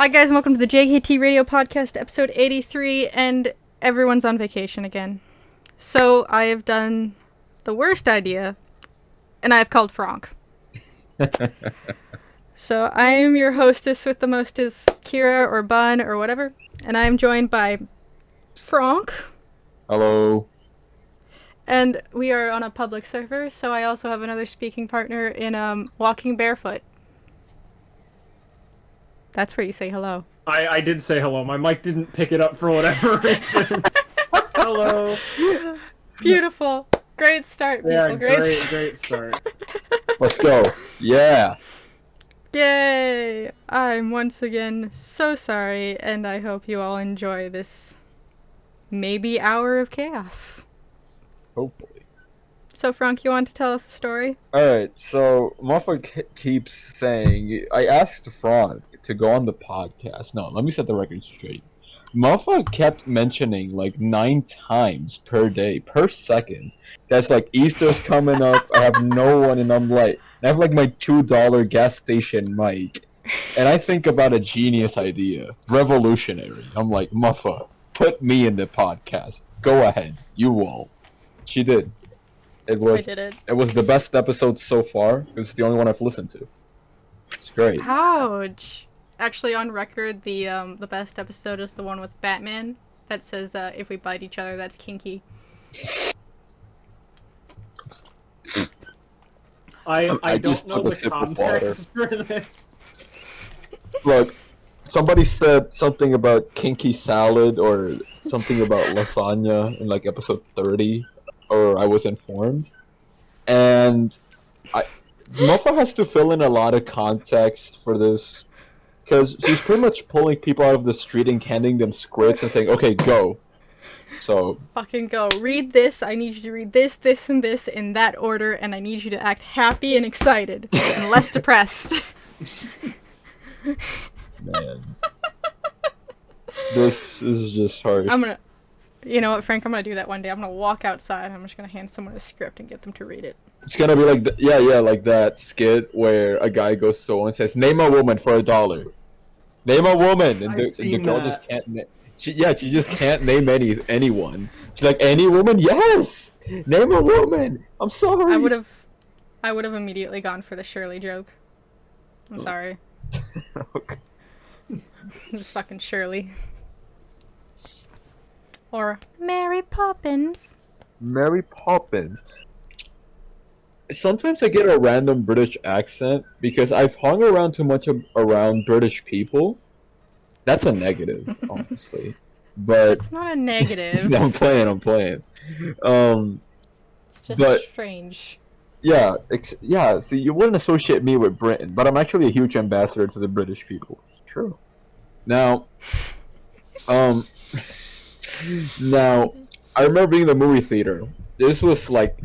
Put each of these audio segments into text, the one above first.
Hi guys, and welcome to the JKT Radio Podcast, episode 83, and everyone's on vacation again. So I have done the worst idea, and I have called Franck. So I am your hostess with the mostest, Kyra or Bun or whatever, and I am joined by Franck. Hello. And we are on a public server, so I also have another speaking partner in Walking Barefoot. That's where you say hello. I did say hello. My mic didn't pick it up for whatever reason. Hello. Beautiful. Great start, people. Yeah, Great start. Let's go. Yeah. Yay! I'm once again so sorry, and I hope you all enjoy this maybe hour of chaos. Hopefully. So, Franck, you want to tell us a story? Alright, so Muffa keeps saying, I asked Frank to go on the podcast. No, let me set the record straight. Muffa kept mentioning like 9 times per day, per second. That's like Easter's coming up, I have no one, and I'm like, I have like my $2 gas station mic. And I think about a genius idea. Revolutionary. I'm like, Muffa, put me in the podcast. Go ahead. You won't. She did. I did it. It was the best episode so far. It's the only one I've listened to. It's great. Ouch! Actually, on record, the best episode is the one with Batman that says, if we bite each other, that's kinky. I don't know the context for this. Look, somebody said something about kinky salad or something about lasagna in like episode 30. Or I was informed, and Muffa has to fill in a lot of context for this, because she's pretty much pulling people out of the street and handing them scripts and saying, "Okay, go." So fucking go. Read this. I need you to read this, this, and this in that order, and I need you to act happy and excited and less depressed. Man, this is just hard. You know what, Frank? I'm gonna do that one day. I'm gonna walk outside and I'm just gonna hand someone a script and get them to read it. It's gonna be like, like that skit where a guy goes to and says, "Name a woman for $1." Name a woman, and the girl just can't. She just can't name anyone. She's like, "Any woman? Yes. Name a woman." I'm sorry. I would have immediately gone for the Shirley joke. I'm sorry. Okay. I'm just fucking Shirley. Or Mary Poppins. Mary Poppins. Sometimes I get a random British accent because I've hung around too much around British people. That's a negative, honestly. But it's not a negative. I'm playing. It's just strange. Yeah, see, you wouldn't associate me with Britain, but I'm actually a huge ambassador to the British people. It's true. Now, Now, I remember being in the movie theater. This was like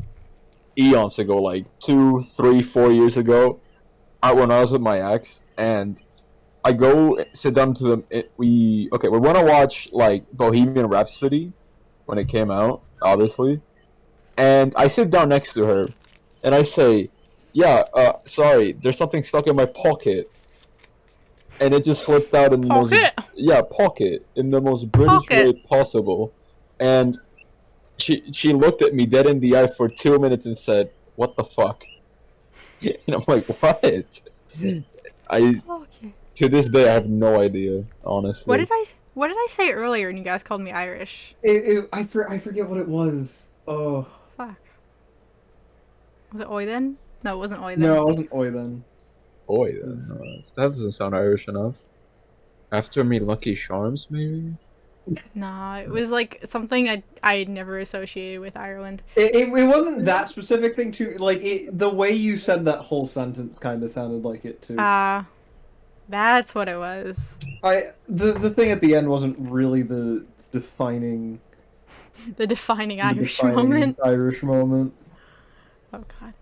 eons ago, like 2, 3, 4 years ago. When I was with my ex, and I go sit down to them. We want to watch like Bohemian Rhapsody when it came out, obviously. And I sit down next to her, and I say, "Yeah, sorry, there's something stuck in my pocket." And it just slipped out in the pocket in the most British way possible. And she looked at me dead in the eye for 2 minutes and said, "What the fuck?" And I'm like, "What?" To this day I have no idea, honestly. What did I say earlier and you guys called me Irish? I forget what it was. Oh. Fuck. Was it oi then? No, it wasn't oi then. No, it wasn't oi then. Boy, that doesn't sound Irish enough. After me, Lucky Charms, maybe? Nah, it was like something I'd never associated with Ireland. It wasn't that specific thing too. Like the way you said that whole sentence kind of sounded like it too. That's what it was. The thing at the end wasn't really the defining. The defining Irish moment. Irish moment. Oh god.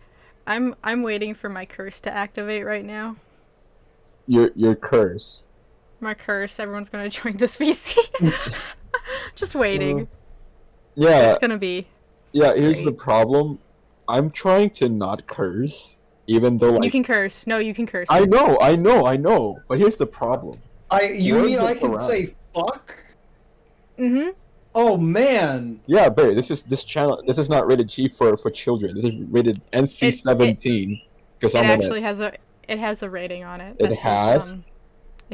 I'm waiting for my curse to activate right now. Your curse. My curse. Everyone's gonna join this VC. Just waiting. Yeah. It's gonna be. Yeah, here's the problem. I'm trying to not curse, even though like... You can curse. No, you can curse. I know. But here's the problem. You Word mean I gets can around. say fuck? Mm-hmm. Oh man. Yeah, Barry, this channel. This is not rated G for children. This is rated NC-17 because It I'm in it. actually has a rating on it. It That has? Says,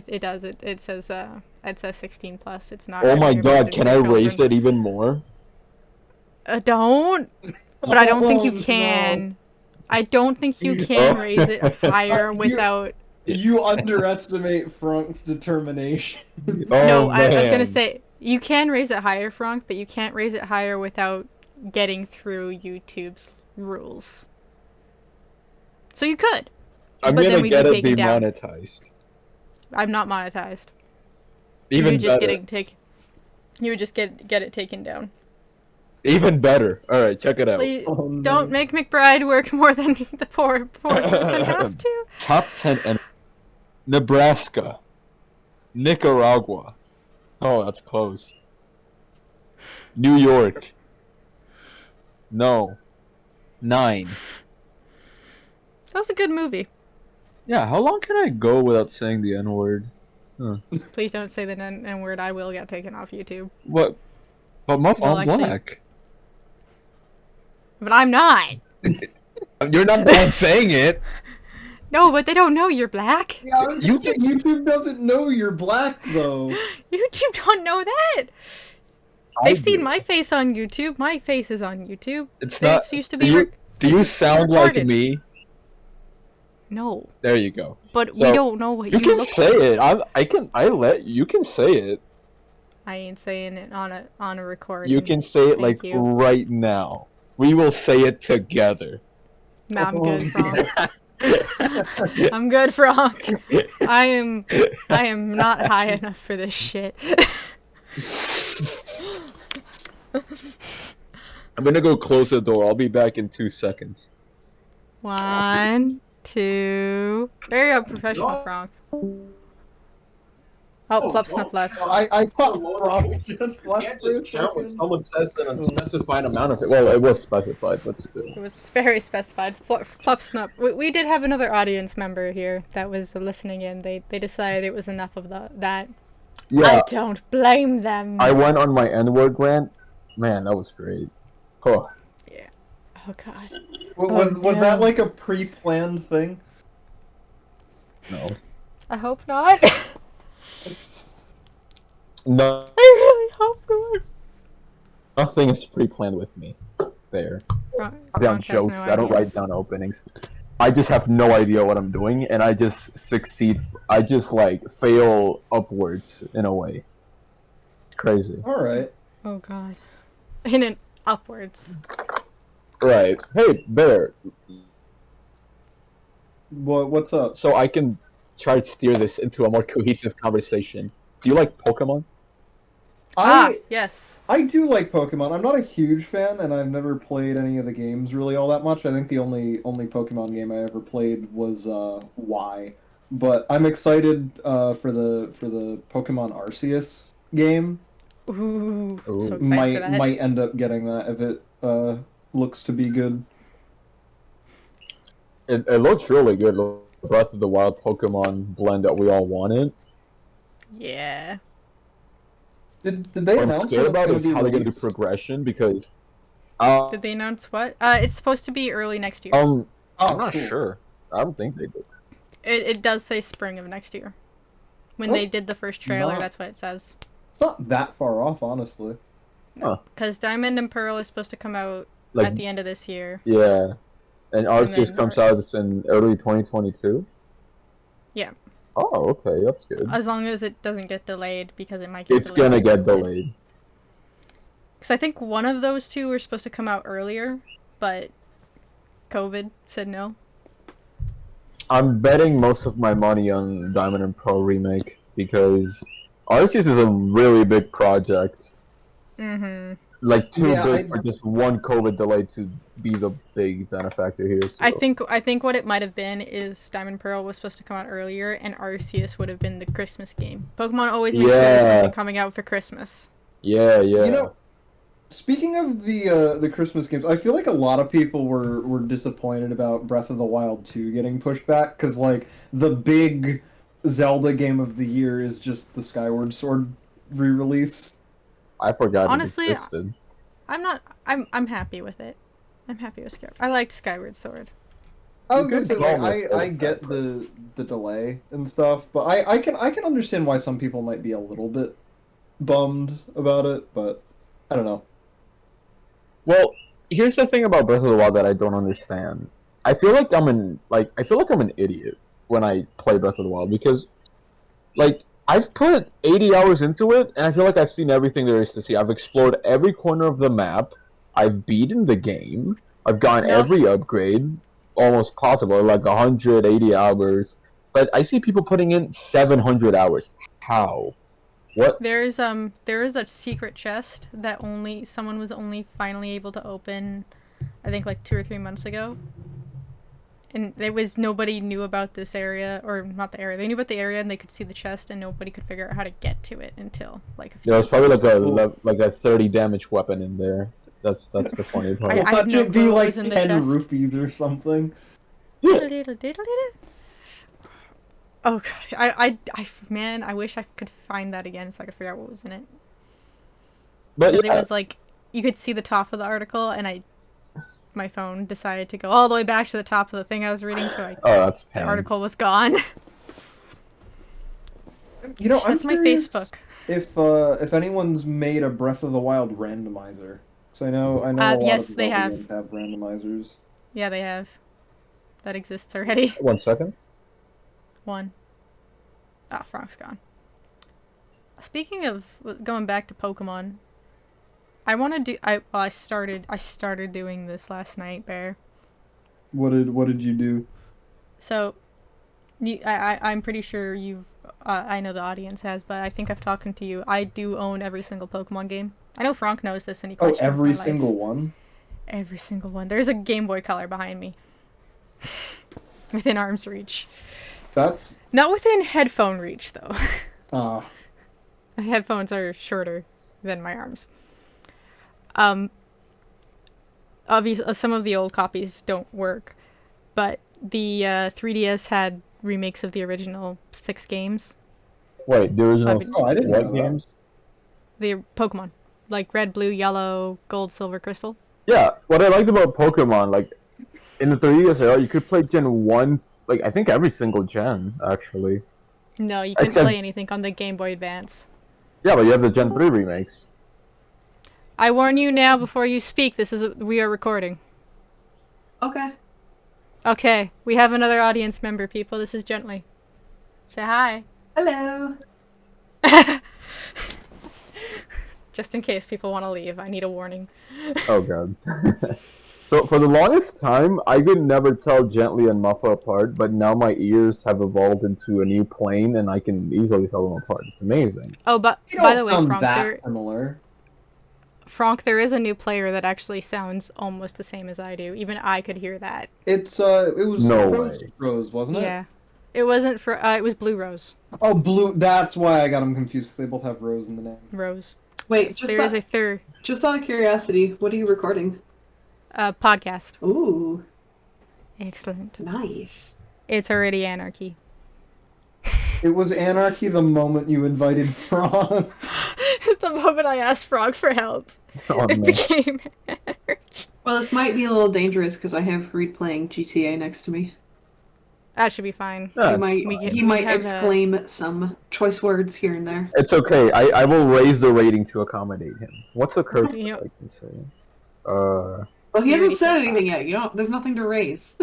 it does. It says 16 plus. It's not. Oh my God! recommended Can for I children. raise it even more? Don't. But I don't think you Oh, can. no. I don't think you can Oh. raise it higher without. You underestimate Frank's determination. No, Oh I was gonna man! say you can raise it higher, Frank, but you can't raise it higher without getting through YouTube's rules. So you could. I'm but then gonna we'd get be it taken down. demonetized. I'm not monetized. Even you just better. You would just get it taken down. Even better. All right, check it out. Please Oh, no. don't make McBride work more than the poor person has to. Top 10 and Nebraska, Nicaragua. Oh, that's close. New York. No. 9. That was a good movie. Yeah, how long can I go without saying the N-word? Please don't say the N word. I will get taken off YouTube. What? But Muff, Well, I'm actually- black. But I'm not. You're not the one saying it. No, but they don't know you're black. Yeah, I was You gonna say, YouTube doesn't know you're black, though. YouTube don't know that. They've seen my face on YouTube. My face is on YouTube. It's not. This used to be. Do you sound like recorded. me? No, There you go. but we So, don't know what You you can look say like. it. You can say it. I ain't saying it on a recording. You can say it Thank like you. right now. We will say it together. No, I'm good, Frank. I'm good, Frank. I am not high enough for this shit. I'm gonna go close the door. I'll be back in 2 seconds. 1, 2. Very unprofessional, Frank. Oh, Plop Snuff left. I thought Frank just You left can't for a just count when second. someone says an unspecified amount of it. Well, it was specified, but still. It was very specified. Plop Snuff. We did have another audience member here that was listening in. They decided it was enough of that. Yeah, I don't blame them. I went on my N-word rant. Man, that was great. Huh. Oh god. Was no. that like a pre-planned thing? No. I hope not. No, I really hope not. nothing is pre-planned with me. There. Frank Down has jokes. no I don't write ideas. down openings. I just have no idea what I'm doing, and I just succeed. I just like fail upwards in a way. It's crazy. Alright. Oh god. In an upwards. Right. Hey, Bear. What's up? So I can try to steer this into a more cohesive conversation. Do you like Pokemon? Yes. I do like Pokemon. I'm not a huge fan, and I've never played any of the games really all that much. I think the only Pokemon game I ever played was Y. But I'm excited for the Pokemon Arceus game. Ooh. Ooh. So excited for that. Might end up getting that if it looks to be good. It looks really good. Breath of the Wild Pokemon blend that we all wanted. Yeah. Did they What I'm announce scared when about it's is gonna how they're gonna do released? progression because. Did they announce what? It's supposed to be early next year. Oh, I'm not cool. sure. I don't think they did. It does say spring of next year. When Oh, they did the first trailer, not- that's what it says. It's not that far off, honestly. Because Diamond and Pearl is supposed to come out Like, at the end of this year. yeah, and Arceus then comes out in early 2022. Yeah. Oh, okay, that's good. As long as it doesn't get delayed, because it might get It's delayed. gonna get delayed. Because I think one of those two were supposed to come out earlier, but COVID said no. I'm betting most of my money on Diamond and Pearl remake because Arceus is a really big project. Mm-hmm. Like too Yeah, big for just one COVID delay to be the big benefactor here. So. I think what it might have been is Diamond and Pearl was supposed to come out earlier, and Arceus would have been the Christmas game. Pokemon always makes sure there's Yeah. something coming out for Christmas. Yeah. You know, speaking of the Christmas games, I feel like a lot of people were disappointed about Breath of the Wild 2 getting pushed back because like the big Zelda game of the year is just the Skyward Sword re-release. I forgot Honestly, it existed. I'm happy with it. I'm happy with Skyward. I liked Skyward Sword. I was You gonna could say call like this I get the delay and stuff, but I can understand why some people might be a little bit bummed about it, but I don't know. Well, here's the thing about Breath of the Wild that I don't understand. I feel like I'm an idiot when I play Breath of the Wild because like I've put 80 hours into it and I feel like I've seen everything there is to see. I've explored every corner of the map. I've beaten the game. I've gotten No, every upgrade almost possible, like 180 hours. But I see people putting in 700 hours. How? What? there is a secret chest that someone was only finally able to open, I think like 2 or 3 months ago. And nobody knew about this area, or not the area. They knew about the area and they could see the chest, and nobody could figure out how to get to it until like a few. There's months probably ago. like a 30 damage weapon in there. That's the funny part. I have Watch no it clue be what like was in the 10 chest. rupees or something. Oh god, man, I wish I could find that again so I could figure out what was in it. But Because yeah, it was like, you could see the top of the article, and my phone decided to go all the way back to the top of the thing I was reading, so oh, that's the pain. article was gone. You know, I'm That's my curious Facebook. if anyone's made a Breath of the Wild randomizer. So I know a lot Yes, of they Zelda have. games have randomizers. Yeah, they have. That exists already. 1 second. One. Ah, Frank's gone. Speaking of going back to Pokemon, I want to do. I started doing this last night, Bear. What did you do? So, I'm pretty sure you've. I know the audience has, but I think I've talked to you. I do own every single Pokemon game. I know Frank knows this, and he Oh, questions every my life. single one? Every single one. There's a Game Boy Color behind me. Within arm's reach. That's Not within headphone reach, though. uh My headphones are shorter than my arms. Obviously, some of the old copies don't work, but the 3DS had remakes of the original 6 games. Wait, the original Oh, I didn't know what that. games? The Pokemon. Like Red, Blue, Yellow, Gold, Silver, Crystal. Yeah, what I liked about Pokemon, like in the 3DS era, you could play Gen 1, like I think every single gen actually. No, you couldn't Except- play anything on the Game Boy Advance. Yeah, but you have the Gen 3 remakes. I warn you now before you speak, we are recording. Okay. Okay, we have another audience member, people. This is Gently. Say hi. Hello. Just in case people want to leave, I need a warning. Oh god. So for the longest time, I could never tell Gently and Muffa apart, but now my ears have evolved into a new plane, and I can easily tell them apart. It's amazing. Oh, but you by don't the way, sound Frank, that similar. there is a new player that actually sounds almost the same as I do. Even I could hear that. It was No Rose, way. Rose, wasn't it? Yeah. It wasn't for, it was Blue Rose. Oh, Blue. That's why I got them confused. They both have Rose in the name. Rose. Wait, There is a third just out of curiosity, what are you recording? podcast. Ooh, Excellent. nice. It's already Anarchy. It was Anarchy the moment you invited Frog. The moment I asked Frog for help, Oh, it no. became Anarchy. Well, this might be a little dangerous because I have Reed playing GTA next to me. That should be fine. Yeah, He might exclaim some choice words here and there. it's okay. I will raise the rating to accommodate him. What's a curse You know- I can say? Well, he You already hasn't said said anything yet. There's nothing to raise.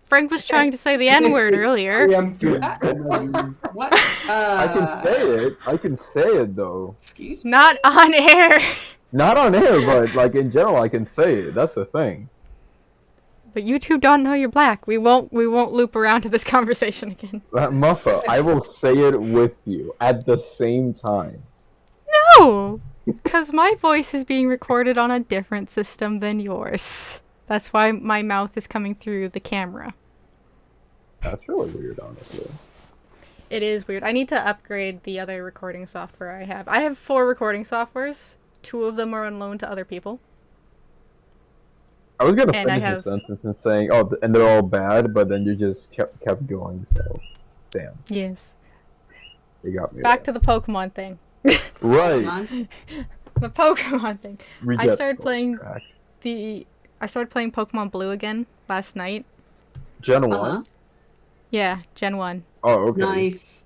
Frank was trying to say the N-word earlier. Preemptive. What? I can say it. I can say it though. Excuse me. Not on air. Not on air, but like in general, I can say it. That's the thing. But you two don't know you're black. We won't loop around to this conversation again. Muffa, I will say it with you at the same time. No! Because my voice is being recorded on a different system than yours. That's why my mouth is coming through the camera. That's really weird, honestly. It is weird. I need to upgrade the other recording software I have. I have 4 recording softwares. 2 of them are on loan to other people. I was gonna And I finish have- the sentence and saying, "Oh, and they're all bad," but then you just kept going. So Damn, Yes. you got me. Back to the Pokemon thing. Right. Pokemon. The Pokemon thing. We I get started off playing track. I started playing Pokemon Blue again last night. Gen Uh-huh. 1? Yeah, Gen 1. Oh, okay. Nice.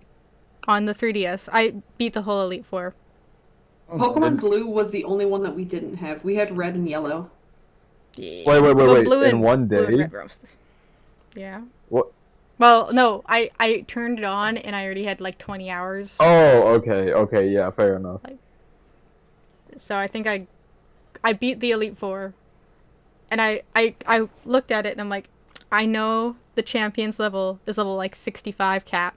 On the 3DS. I beat the whole Elite Four. Oh, Pokemon nice. Blue was the only one that we didn't have. We had Red and Yellow. Yeah. Wait. Well, Blue In and, one Blue and day? Red roast. Yeah. What? Well, no, I turned it on and I already had like 20 hours. Oh, okay, yeah, fair enough. So I think I beat the Elite Four. And I looked at it and I'm like, I know the champions level is level like 65 cap.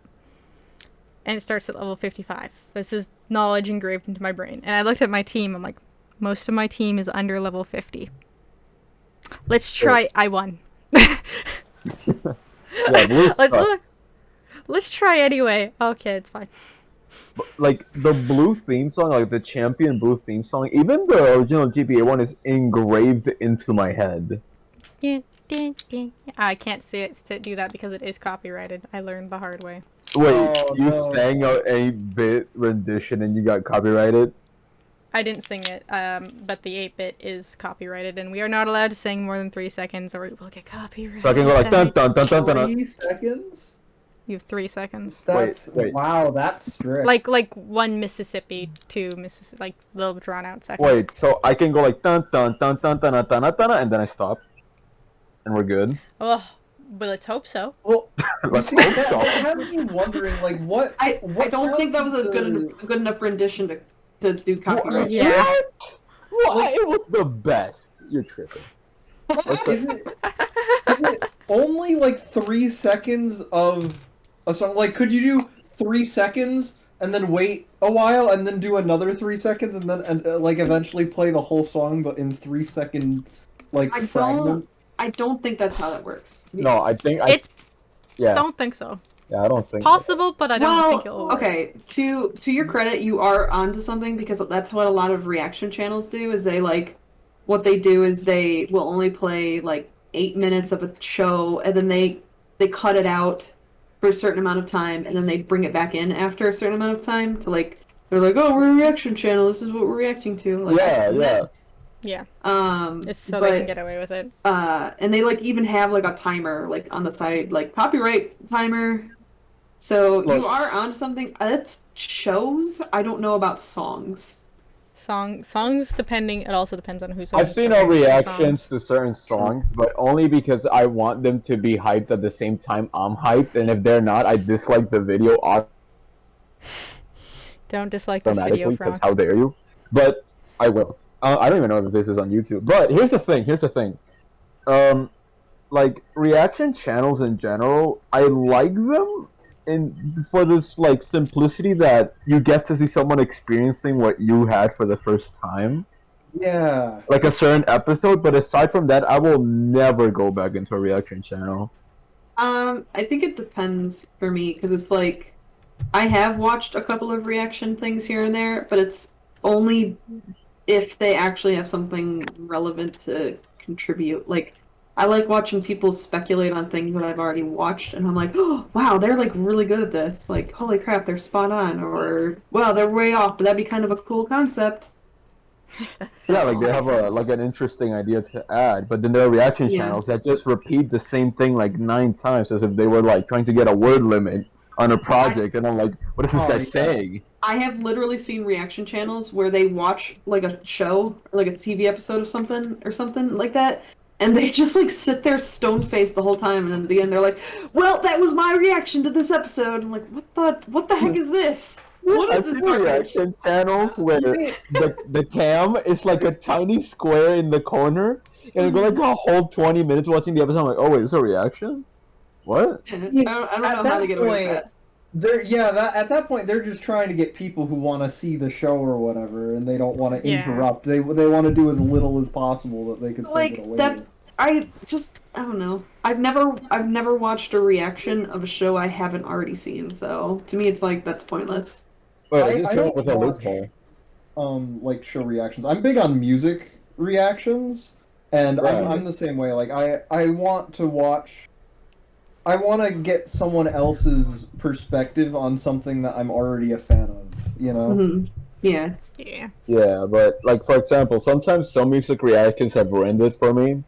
And it starts at level 55. This is knowledge engraved into my brain. And I looked at my team. I'm like, most of my team is under level 50. Let's try. I won. Yeah, Blue sucks. Let's try anyway. Okay, it's fine. Like, the Blue theme song, like the Champion Blue theme song, even the original GBA one is engraved into my head. I can't say it to do that because it is copyrighted. I learned the hard way. Wait, Oh, you no. sang a 8-bit rendition and you got copyrighted? I didn't sing it, but the 8-bit is copyrighted, and we are not allowed to sing more than 3 seconds, or we will get copyrighted. So I can go like dun dun dun dun dun. 3 seconds? You have 3 seconds. That's Wait. wow, that's strict. Like 1 Mississippi, 2 Mississippi, like little drawn out seconds. Wait, so I can go like dun dun dun dun dun dun dun dun, and then I stop, and we're good. Oh, well, let's hope so. Well, Let's see, hope that so. has me wondering, like, what? I what don't think that was as the- good enough rendition to do copyright. Yeah. What? It was the best. You're tripping. Is it only like 3 seconds of a song? Like, could you do 3 seconds and then wait a while and then do another 3 seconds and then like eventually play the whole song but in 3-second like fragments? I don't think that's how that works. No, I think It's yeah. don't think so. Yeah, I don't think Possible, but I don't Well, think it'll work. okay. To your credit, you are onto something because that's what a lot of reaction channels do. Is they what they do is they will only play like 8 minutes of a show and then they cut it out for a certain amount of time and then they bring it back in after a certain amount of time to they're like, oh, we're a reaction channel. This is what we're reacting to. Like, Yeah. Yeah, It's so they can get away with it. and they even have a timer on the side, copyright timer. So Look. you are onto something. That's shows. I don't know about songs. Songs depending. It also depends on who's. I've seen our reactions to certain songs, but only because I want them to be hyped at the same time I'm hyped, and if they're not, I dislike the video Don't dislike this automatically, video, because Frank. how dare you? But I will. I don't even know if this is on YouTube. But here's the thing. Like, reaction channels in general, I like them for this simplicity that you get to see someone experiencing what you had for the first time. Yeah. Like a certain episode, but aside from that, I will never go back into a reaction channel. I think it depends for me because it's I have watched a couple of reaction things here and there, but it's only if they actually have something relevant to contribute. I like watching people speculate on things that I've already watched, and I'm like, oh, wow, they're really good at this. Holy crap, they're spot on, or wow, they're way off, but that'd be kind of a cool concept. Yeah, they have an interesting idea to add, but then there are reaction Yeah. channels that just repeat the same thing 9 times as if they were trying to get a word limit on a project, and I'm like, what is this guy saying? I have literally seen reaction channels where they watch a show or a TV episode of something or something like that, and they just sit there stone faced the whole time, and then at the end they're like, "Well, that was my reaction to this episode." I'm like, "What the heck is this? What is I've this seen garbage?" reaction channels where the cam is a tiny square in the corner, and I go a whole 20 minutes watching the episode. I'm like, oh wait, is a reaction? What? I don't know how to get away with that. At that point, they're just trying to get people who want to see the show or whatever, and they don't want to Yeah. interrupt. They want to do as little as possible that they could save it away. That. I don't know. I've never watched a reaction of a show I haven't already seen. So to me, it's that's pointless. Wait, I this don't was a watch- loophole. Show reactions. I'm big on music reactions, and Right. I'm the same way. I want to watch I want to get someone else's perspective on something that I'm already a fan of. You know. Mhm. Yeah. Yeah. Yeah, but like for example, sometimes some music reactions have ruined it for me.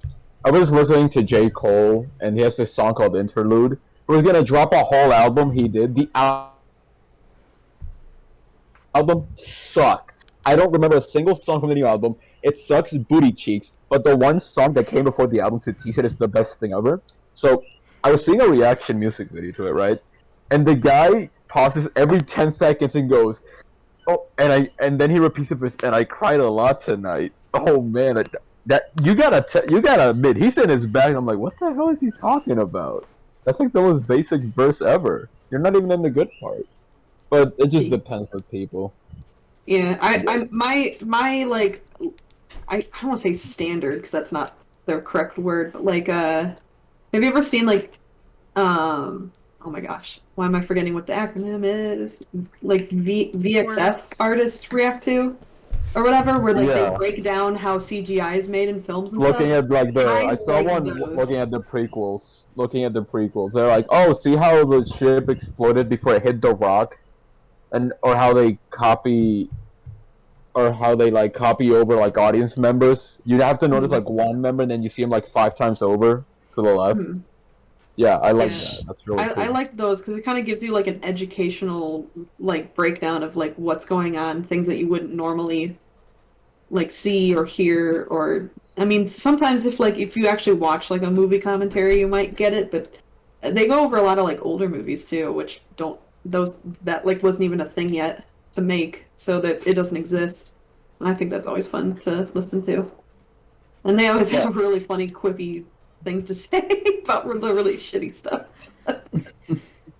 I was listening to J. Cole, and he has this song called Interlude. He was gonna drop a whole album. He did. The album sucked. I don't remember a single song from the new album. It sucks booty cheeks, but the one song that came before the album to tease it is the best thing ever. So I was seeing a reaction music video to it, right? And the guy pauses every 10 seconds and goes, "Oh," and then he repeats it, and I cried a lot tonight. Oh man, that you gotta admit he's in his bag. I'm like, what the hell is he talking about? That's like the most basic verse ever. You're not even in the good part. But it just depends with people. Yeah, my like, I don't want to say standard because that's not the correct word, but like, have you ever seen like, oh my gosh, why am I forgetting what the acronym is? Like VXF artists react to, or whatever, where like Yeah. they break down how CGI is made in films and Looking stuff. at like I saw like one those. looking at the prequels. They're like, oh, see how the ship exploded before it hit the rock, or how they copy like copy over like audience members. You have to notice like one member, and then you see him like 5 times over to the left. Mhm. Yeah, I like Yeah. that. That's really cool. I like those because it kind of gives you like an educational like breakdown of like what's going on, things that you wouldn't normally like see or hear. Or I mean, sometimes if you actually watch like a movie commentary, you might get it, but they go over a lot of like older movies too, which don't those that like wasn't even a thing yet to make, so that it doesn't exist. And I think that's always fun to listen to. And they always have really funny, quippy things to say about the really shitty stuff.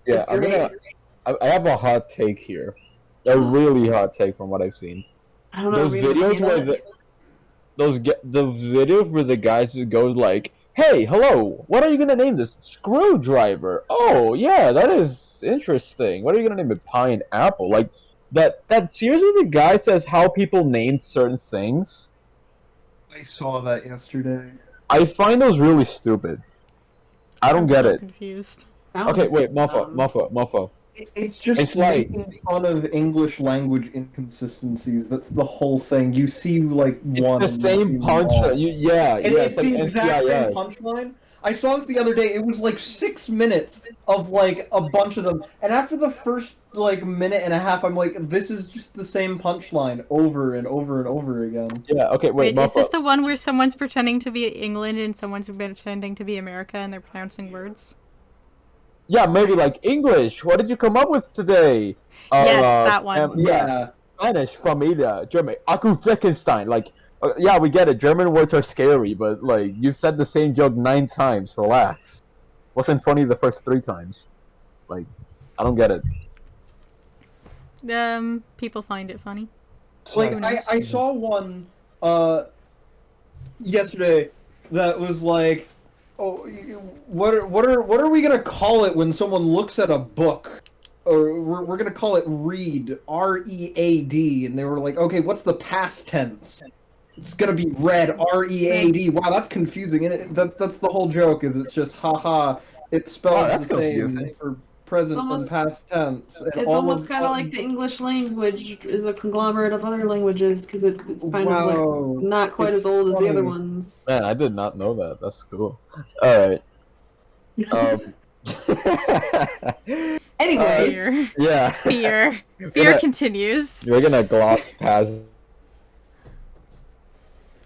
Yeah, I have a hot take here. A really hot take from what I've seen. I don't know. Those videos where those videos where the guys just goes like, "Hey, hello, what are you gonna name this? Screwdriver? Oh yeah, that is interesting. What are you gonna name it? Pineapple?" Like that series where the guy says how people named certain things. I saw that yesterday. I find those really stupid. I don't I'm get so it. confused. Okay, wait, Muffa. It's just It's like- making fun of English language inconsistencies. That's the whole thing. You see like It's one. the and you same see them punch. all. Yeah, It's like the exact same NCIS. punchline. I saw this the other day. It was like 6 minutes of like a bunch of them, and after the first like minute and a half, I'm like, this is just the same punchline over and over and over again. Yeah. Okay. Wait, Wait, is this Muffa. the one where someone's pretending to be England and someone's pretending to be America and they're pronouncing words? Yeah, maybe like English. What did you come up with today? Yes, that one. Yeah, Spanish, familia, German. Aku Frankenstein. Like, yeah, we get it. German words are scary, but like you said the same joke 9 times. Relax. Wasn't funny the first 3 times. Like, I don't get it. People find it funny. Like Who knows? I saw one yesterday that was like, oh, what are we gonna call it when someone looks at a book? Or we're gonna call it read, R-E-A-D, and they were like, okay, what's the past tense? It's gonna be read, R-E-A-D. Wow, that's confusing. And that's the whole joke. Is it's just haha. It's spelled that's the same confusing. for present Almost- and past tense. And It's all almost of kind of like the English language is a conglomerate of other languages because it's kind of Wow. like not quite It's as old as the other funny. ones. Man, I did not know that. That's cool. All right. Anyways, Fear. Yeah. Fear. We're Fear gonna- continues. We're gonna gloss past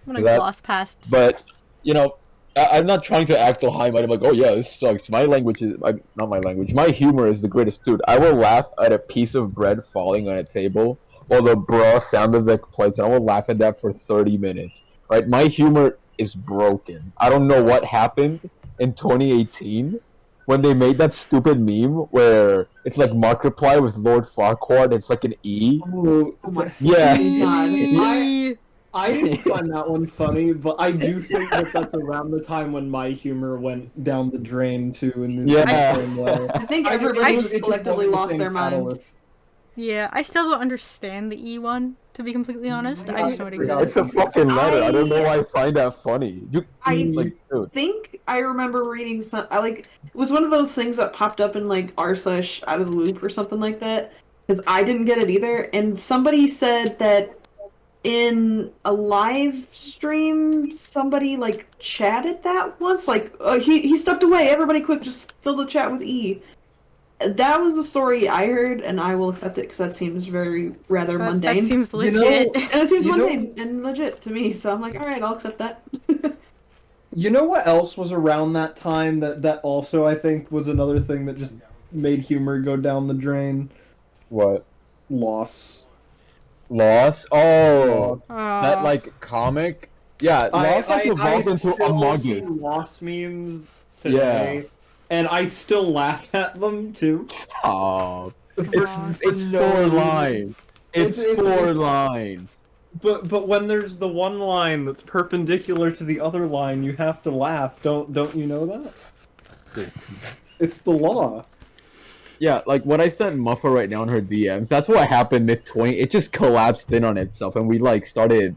I'm gonna that- gloss past. But you know, I'm not trying to act all high-minded. Like, oh yeah, this sucks. My language is not my language. My humor is the greatest, dude. I will laugh at a piece of bread falling on a table while the bra sound effect plays, and I will laugh at that for 30 minutes. Right? My humor is broken. I don't know what happened in 2018 when they made that stupid meme where it's like Markiplier with Lord Farquaad. It's like an E. Oh, oh my Yeah. God. I didn't find that one funny, but I do think that that's around the time when my humor went down the drain too. In the Yeah. same way. I think I- everybody it just collectively wasn't the lost same their minds. catalyst. Yeah, I still don't understand the E one, to be completely honest. I just know it It's exists. a fucking letter. I don't know why I find that funny. I Like, dude. think I remember reading some. It was one of those things that popped up in like r/out of the loop or something like that. Because I didn't get it either, and somebody said that in a live stream, somebody like chatted that once. Like he stepped away. Everybody, quick, just fill the chat with E. That was the story I heard, and I will accept it because that seems rather That mundane. seems You legit. know- And it seems You know- mundane and legit to me, so I'm like, all right, I'll accept that. You know what else was around that time that also I think was another thing that just made humor go down the drain? What? Loss. Loss? Oh, that Aw. like comic? Yeah, Loss like evolved into still Among see Us. Lost memes today, and I still laugh at them too. Oh, For it's no four reason. lines. It's four lines. But when there's the one line that's perpendicular to the other line, you have to laugh. Don't you know that? It's the law. Yeah, like when I sent Muffa right now in her DMs, that's what happened mid-20. It just collapsed in on itself, and we like started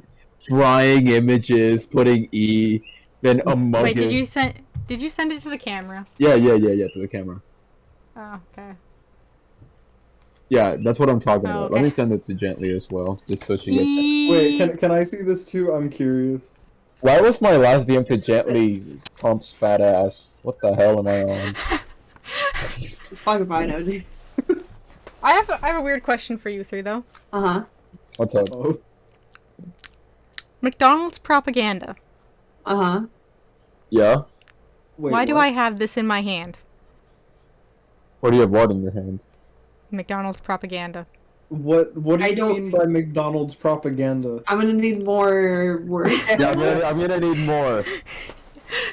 frying images, putting E, then Among Wait, did Us. you send it to the camera? Yeah, to the camera. Oh, okay. Yeah, that's what I'm talking Oh, about. Let me okay. send it to Gently as well, just so she gets it. E- Wait, can I see this too? I'm curious. Why was my last DM to Gently Trump's fat ass? What the hell am I on? Talk about it nowadays. I have a weird question for you three though. Uh-huh. What's up? Oh. McDonald's Propaganda. Uh-huh. Yeah? Wait, Why do what? I have this in my hand? What do you have what in your hand? McDonald's Propaganda. What do I you don't- mean by McDonald's propaganda? I'm gonna need more words. Yeah, I'm gonna need more.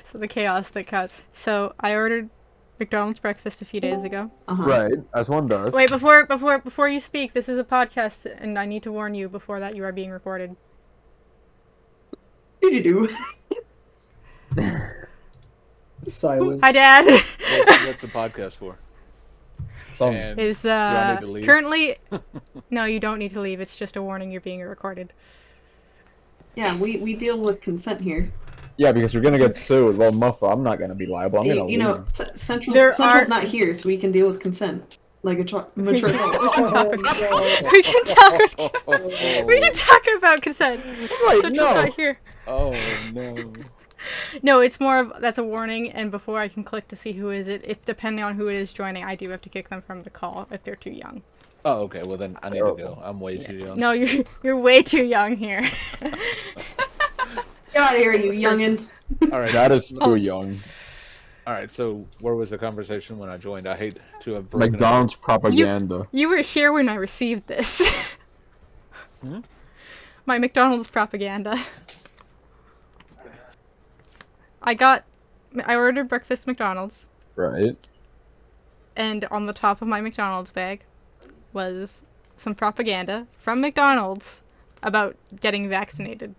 So the chaos that cut. So I ordered McDonald's breakfast a few days ago. Uh-huh. Right, as one does. Wait, before you speak, this is a podcast, and I need to warn you before that you are being recorded. Do. Silence. Hi, Dad. What's the podcast for? Some. And Is do I need to leave? currently. No, you don't need to leave. It's just a warning. You're being recorded. Yeah, we deal with consent here. Yeah, because you're gonna get sued. Well, Muffa, I'm not gonna be liable. I'm gonna You know, leave. Central's not here, so we can deal with consent. Like a mature adult. We can talk. We can talk about consent. Right, Central's no. not here. Oh no. No, it's more of that's a warning, and before I can click to see who is it, if depending on who it is joining, I do have to kick them from the call if they're too young. Oh, okay. Well, then I need to go. I'm way too young. No, you're way too young here. Get out of here, you youngin. All right. That is Oh. too young. All right. So, where was the conversation when I joined? I hate to have broken McDonald's propaganda. You were here when I received this. Hmm? My McDonald's propaganda. I ordered breakfast McDonald's, Right. and on the top of my McDonald's bag was some propaganda from McDonald's about getting vaccinated.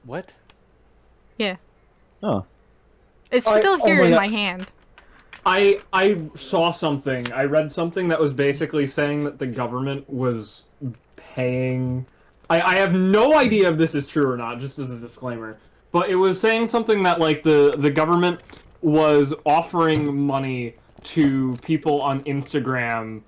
What? Yeah. Oh. It's I- still oh here my in God. my hand. I saw something. I read something that was basically saying that the government was paying. I have no idea if this is true or not, just as a disclaimer. But it was saying something that like the government was offering money to people on Instagram,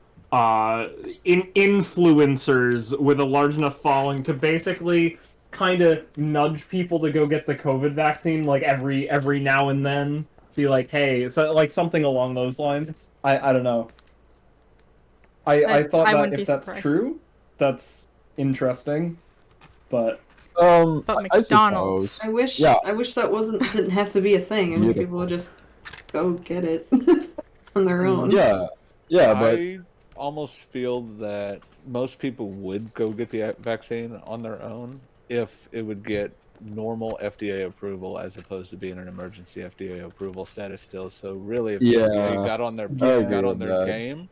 influencers with a large enough following to basically kind of nudge people to go get the COVID vaccine like every now and then. Be like, hey, so like something along those lines. I don't know. I thought I that wouldn't be if that's surprised. true, that's interesting. But But I McDonald's. suppose. I wish Yeah. didn't have to be a thing. I mean, people would just go get it on their own. Yeah. Yeah, but I almost feel that most people would go get the vaccine on their own if it would get normal FDA approval as opposed to being an emergency FDA approval status still. So really, if the Yeah. FDA got on their I agree got on with their that. game,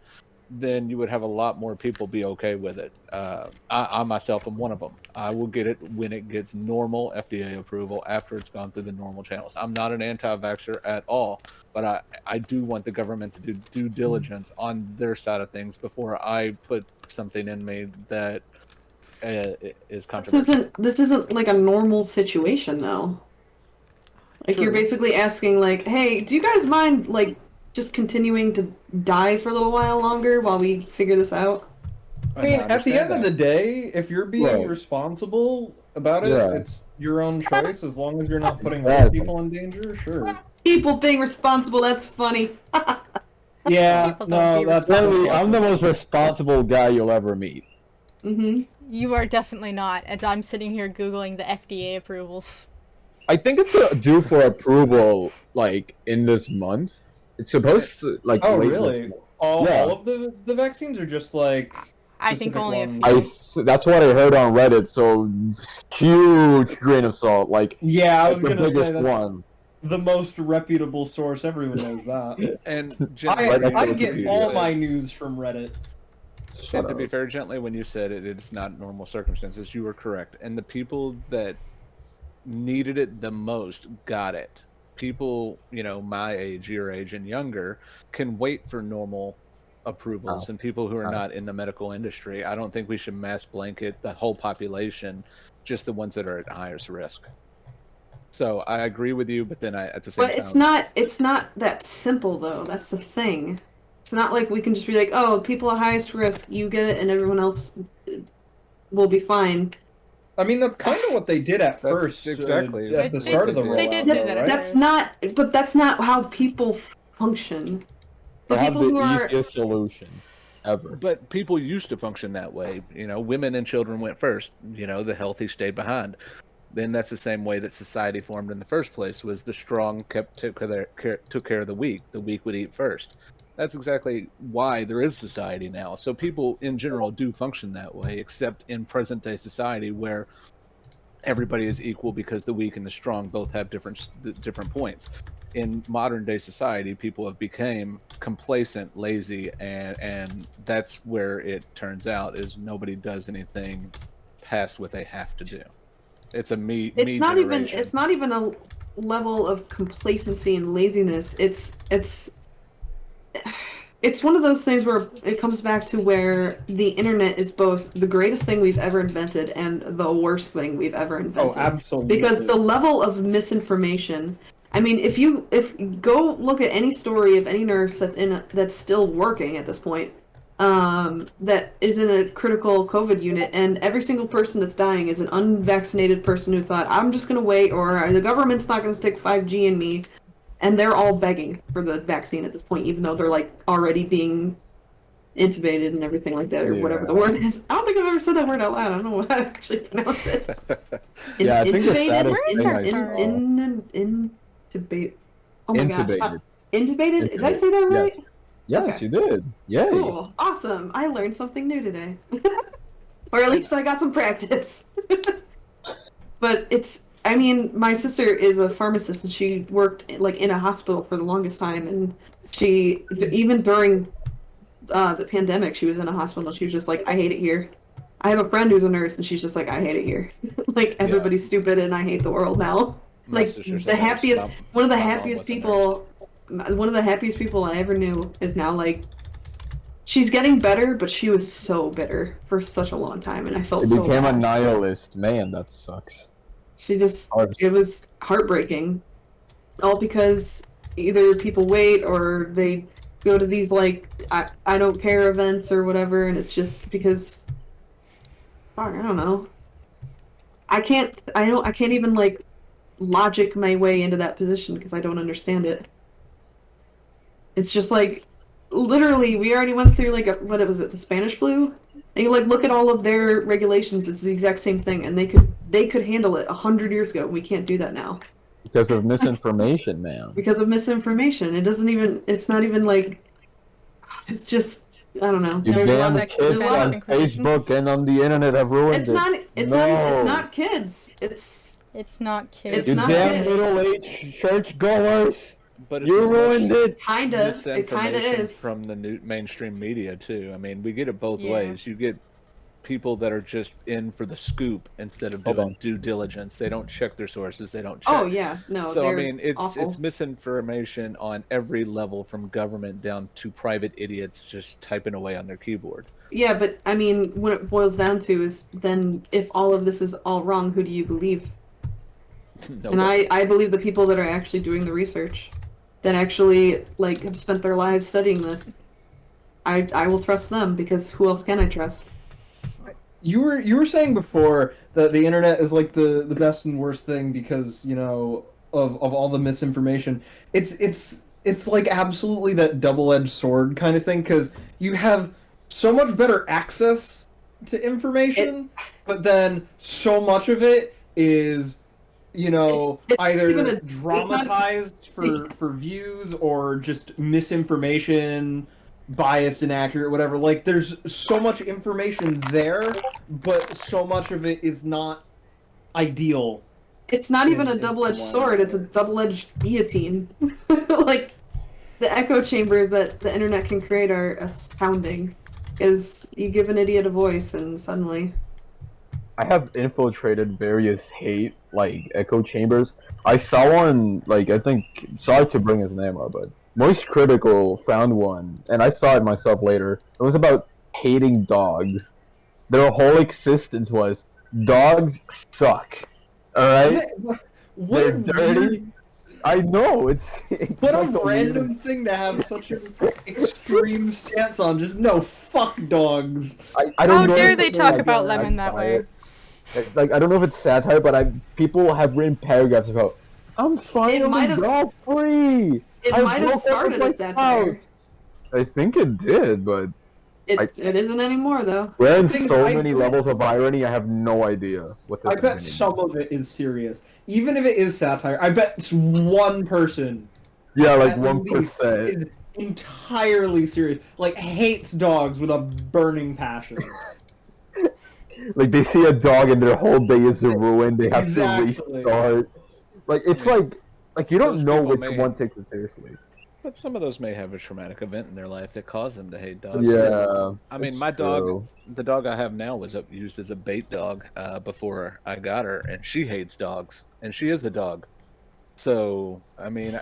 then you would have a lot more people be okay with it. I myself am one of them. I will get it when it gets normal FDA approval after it's gone through the normal channels. I'm not an anti-vaxxer at all, but I do want the government to do due diligence on their side of things before I put something in me that is controversial. This isn't like a normal situation though. Like True. you're basically asking like, hey, do you guys mind like just continuing to die for a little while longer while we figure this out? I mean, at the end of the that. day, if you're being Right. responsible about it, Yeah. it's your own choice as long as you're not putting other Exactly. people in danger, sure. People being responsible, that's funny. Yeah, People don't no, be that's Stanley, I'm the most responsible guy you'll ever meet. Mm-hmm. You are definitely not, as I'm sitting here Googling the FDA approvals. I think it's due for approval, like, in this month. It's supposed to, like, Oh, late really? this month. All Yeah. of the vaccines are just like I think specific only a ones? few. That's what I heard on Reddit, so huge grain of salt. Like, Yeah, I like was the gonna say biggest that's one. the most reputable source. Everyone knows that. And I, gently, Right next to I get Wikipedia. all my news from Reddit. Shut and to be up. fair, gently, when you said it's not normal circumstances, you were correct. And the people that needed it the most got it. People, my age, your age, and younger can wait for normal approvals, and people who are not in the medical industry. I don't think we should mass blanket the whole population, just the ones that are at highest risk. So I agree with you, but then at the same But time, it's not that simple though. That's the thing. It's not like we can just be like, oh, people at highest risk, you get it, and everyone else will be fine. I mean, that's kind of what they did at That's first. exactly At the start of the what they rollout, did do though, that at right? first. That's not how people function. The They have people who the are easiest solution ever. but people used to function that way. Women and children went first. The healthy stayed behind. Then that's the same way that society formed in the first place. Was the strong took care of the weak. The weak would eat first. That's exactly why there is society now. So people in general do function that way, except in present day society where everybody is equal because the weak and the strong both have different points. In modern day society, people have become complacent, lazy, and that's where it turns out is nobody does anything past what they have to do. It's a me generation. it's not even a level of complacency and laziness. It's one of those things where it comes back to where the internet is both the greatest thing we've ever invented and the worst thing we've ever invented. Oh, absolutely. Because the level of misinformation. I mean, if go look at any story of any nurse that's still working at this point, that is in a critical COVID unit, and every single person that's dying is an unvaccinated person who thought, I'm just gonna wait, or the government's not gonna stick 5G in me, and they're all begging for the vaccine at this point, even though they're like already being intubated and everything like that, or whatever the word is. I don't think I've ever said that word out loud. I don't know how to actually pronounce it. Yeah, I think the Intubated? saddest thing I Intubate. Oh my gosh. Intubated. Intubated? Did I say that right? Yes, Okay. you did. Yay. Cool. Awesome. I learned something new today. Or at least I got some practice. But I mean, my sister is a pharmacist and she worked like in a hospital for the longest time, and she, even during the pandemic, she was in a hospital and she was just like, I hate it here. I have a friend who's a nurse and she's just like, I hate it here. Like everybody's stupid and I hate the world now. My Like sister's the a nurse. happiest, one of the my mom happiest was a people, one of the happiest people I ever knew is now like, she's getting better, but she was so bitter for such a long time, and I felt She so became a bad. nihilist. Man, that sucks. She just, Hard. it was heartbreaking. All because either people wait or they go to these like I don't care events or whatever, and it's just because I don't know. I can't even like logic my way into that position because I don't understand it. It's just like literally we already went through like what was it, the Spanish flu? And you like look at all of their regulations, it's the exact same thing, and they could handle it 100 years ago. We can't do that now. Because of misinformation, man. Because of misinformation. It's not even like, it's just, I don't know. You There's a lot damn of kids Spanish on Inquisition. Facebook and on the internet have ruined It's it. not kids. It's not kids. It's You not damn kids. middle-aged churchgoers. But it's You as much ruined it. It kinda misinformation is. from the mainstream media too. I mean, we get it both Yeah. ways. You get people that are just in for the scoop instead of doing due diligence. They don't check their sources. They don't check. Oh yeah, no. So I they're mean, it's awful. misinformation on every level, from government down to private idiots just typing away on their keyboard. Yeah, but I mean, what it boils down to is then if all of this is all wrong, who do you believe? And I believe the people that are actually doing the research, that actually like have spent their lives studying this. I will trust them, because who else can I trust? You were saying before that the internet is like the best and worst thing because, you know, of all the misinformation. It's like absolutely that double-edged sword kind of thing, because you have so much better access to information, but then so much of it is, you know, it's either dramatized for views or just misinformation, biased, inaccurate, whatever. Like, there's so much information there, but so much of it is not ideal. It's not even a double-edged sword, it's a double-edged guillotine. Like, the echo chambers that the internet can create are astounding. Because you give an idiot a voice and suddenly... I have infiltrated various hate, like, echo chambers. I saw one, like, I think, sorry to bring his name up, but Moist Critical found one, and I saw it myself later. It was about hating dogs. Their whole existence was, dogs suck. Alright? They're dirty. I know, it's what like a random thing to have such an extreme stance on. Just no, fuck dogs. I don't How know dare if they it's talk like about a Lemon that way? satire. Like, I don't know if it's satire, but people have written paragraphs about, I'm finally dog free. It might have started as satire. I think it did, but it isn't anymore, though. we're in so many levels of irony. I have no idea what this. I bet some of it is serious, even if it is satire. I bet one person, yeah, like at 1%, is entirely serious. Like, hates dogs with a burning passion. Like, they see a dog and their whole day is ruined. They have Exactly. to restart. Like, it's like you don't know which one takes it seriously. But some of those may have a traumatic event in their life that caused them to hate dogs. Yeah. I mean, my dog, the dog I have now, was used as a bait dog before I got her, and she hates dogs, and she is a dog. So, I mean,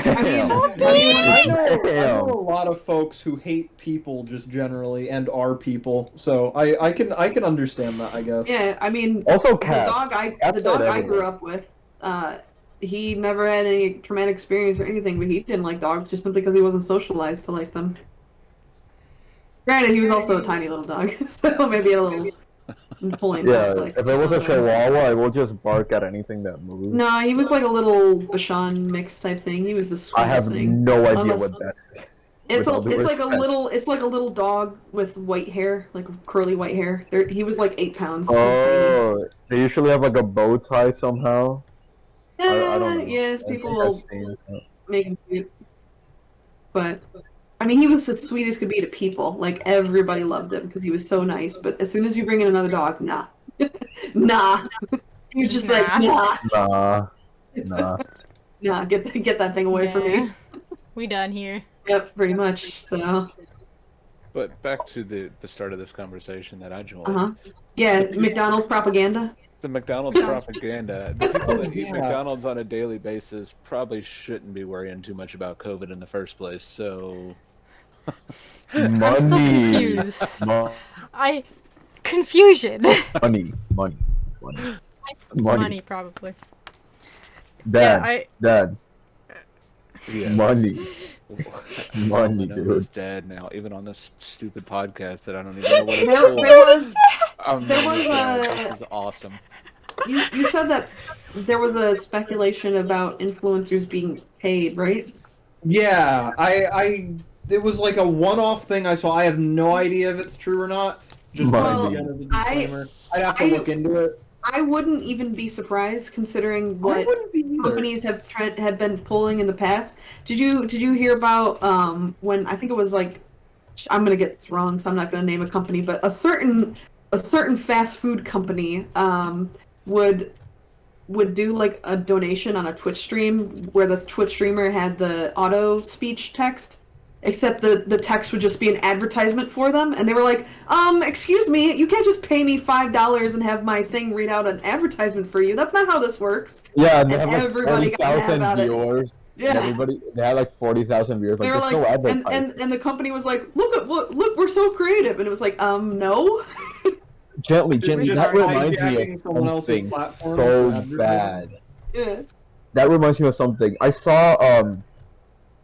I know a lot of folks who hate people just generally and are people. So I can understand that, I guess. Yeah, I mean, also cats. The dog I grew up with, he never had any traumatic experience or anything, but he didn't like dogs just simply because he wasn't socialized to like them. Granted, he was also a tiny little dog, so maybe a little pulling. Yeah, if it was a chihuahua, I will just bark at anything that moves. No, he was like a little Bichon mix type thing. He was the sweetest I have thing. no idea what that is. It's like a little dog with white hair, like curly white hair. He was like 8 pounds. Oh, they usually have like a bow tie somehow. I don't know. Yes, people will make him cute. But, I mean, he was as sweet as could be to people. Like, everybody loved him because he was so nice. But as soon as you bring in another dog, nah. Nah. You're just like, nah. Nah, get that thing away from me. We done here. Yep, pretty much, so... But back to the start of this conversation that I joined. Yeah, McDonald's Propaganda. The McDonald's Propaganda. The people that eat McDonald's on a daily basis probably shouldn't be worrying too much about COVID in the first place, so... Money! Confusion! Money, probably. Dad, Yes. Money, dude. Dad now, even on this stupid podcast that I don't even know what it's called. This is awesome. You said that there was a speculation about influencers being paid, right? Yeah, it was like a one-off thing I saw. I have no idea if it's true or not. Just again as a disclaimer. I'd have to look into it. I wouldn't even be surprised, considering what companies have been pulling in the past. Did you hear about when, I think it was like, I'm gonna get this wrong, so I'm not gonna name a company, but a certain fast food company would do like a donation on a Twitch stream where the Twitch streamer had the auto speech text. except the text would just be an advertisement for them, and they were like, excuse me, you can't just pay me $5 and have my thing read out an advertisement for you. That's not how this works. Yeah, and they And have like everybody got mad 40,000 about it. viewers. Yeah. And everybody, they had like 40,000 viewers. They Like, were there's like, no and advertising. the company was like, look, we're so creative, and it was like, no. Gently, Just that reminds me hijacking of someone else's something platform so for advertising. bad. Yeah. That reminds me of something. I saw